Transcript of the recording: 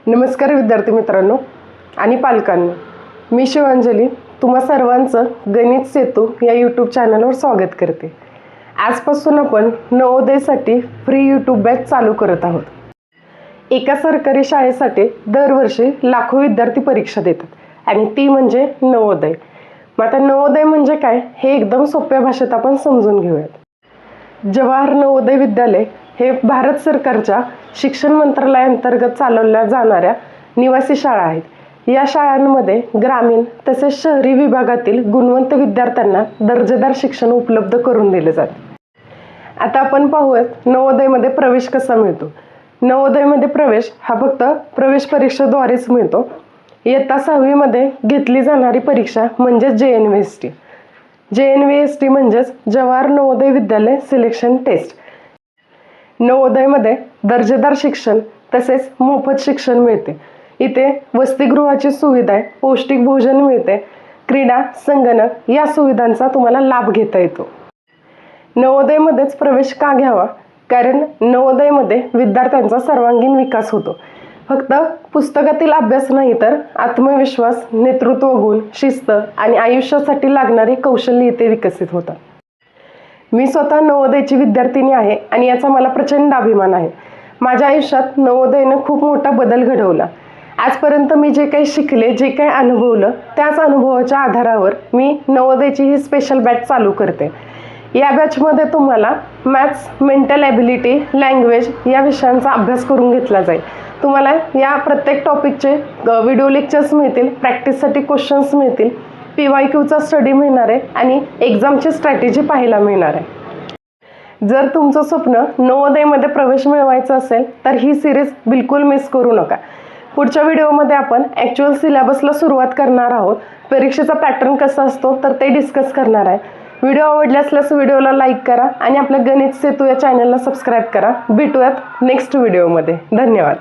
नमस्कार विद्यार्थी मित्रांनो आणि पालकांनो, मी शिवांजली तुम्हा सर्वांचं गणित सेतू या यूट्यूब चॅनलवर स्वागत करते। आजपासून आपण नवोदयसाठी फ्री यूट्यूब बॅच चालू करत आहोत। एका सरकारी शाळेसाठी दरवर्षी लाखो विद्यार्थी परीक्षा देतात आणि ती म्हणजे नवोदय। मग आता नवोदय म्हणजे काय हे एकदम सोप्या भाषेत आपण समजून घेऊयात। जवाहर नवोदय विद्यालय हे भारत सरकारच्या शिक्षण मंत्रालयाअंतर्गत चालवल्या जाणाऱ्या निवासी शाळा आहेत। या शाळांमध्ये ग्रामीण तसेच शहरी विभागातील गुणवंत विद्यार्थ्यांना दर्जेदार शिक्षण उपलब्ध करून दिले जाते। आता आपण पाहूयात नवोदयमध्ये प्रवेश कसा मिळतो। नवोदयमध्ये प्रवेश हा फक्त प्रवेश परीक्षेद्वारेच मिळतो। इयत्ता 6वी मध्ये घेतली जाणारी परीक्षा म्हणजे JNVST। JNVST म्हणजेच जवाहर नवोदय विद्यालय सिलेक्शन टेस्ट। नवोदयमध्ये दर्जेदार शिक्षण तसेच मोफत शिक्षण मिळते। इथे वसतिगृहाची सुविधा आहे, पौष्टिक भोजन मिळते, क्रीडा, संगणक या सुविधांचा तुम्हाला लाभ घेता येतो। नवोदयमध्येच प्रवेश का घ्यावा? कारण नवोदयमध्ये विद्यार्थ्यांचा सर्वांगीण विकास होतो। फक्त पुस्तकातील अभ्यास नाही तर आत्मविश्वास, नेतृत्व गुण, शिस्त आणि आयुष्यासाठी लागणारी कौशल्ये इथे विकसित होतात। मी स्वतः नवोदयची विद्यार्थिनी आहे आणि याचा मला प्रचंड अभिमान आहे। माझ्या आयुष्यात नवोदयने खूप मोठा बदल घडवला। आजपर्यंत मी जे काही शिकले, जे काही अनुभवलं, त्याच अनुभवाच्या आधारावर मी नवोदयची ही स्पेशल बॅच चालू करते। या बॅचमध्ये तुम्हाला मॅथ्स, मेंटल ॲबिलिटी, लँग्वेज या विषयांचा अभ्यास करून घेतला जाईल। तुम्हाला या प्रत्येक टॉपिकचे व्हिडिओ लेक्चर्स मिळतील, प्रॅक्टिससाठी क्वेश्चन्स मिळतील, PYQचा स्टडी मिळणार आहे आणि एक्झामची स्ट्रॅटेजी पाहायला मिळणार आहे। जर तुमचं स्वप्न नवोदयमध्ये प्रवेश मिळवायचा असेल तर ही सिरीज बिलकुल मिस करू नका। पुढच्या व्हिडिओमध्ये आपण ॲक्च्युअल सिलेबसला सुरुवात करणार आहोत। परीक्षेचा पॅटर्न कसा असतो तर ते डिस्कस करणार आहे। व्हिडिओ आवडला असल्यास व्हिडिओला लाईक करा आणि आपल्या गणित सेतू या चॅनलला सबस्क्राईब करा। भेटूयात नेक्स्ट व्हिडिओमध्ये। धन्यवाद।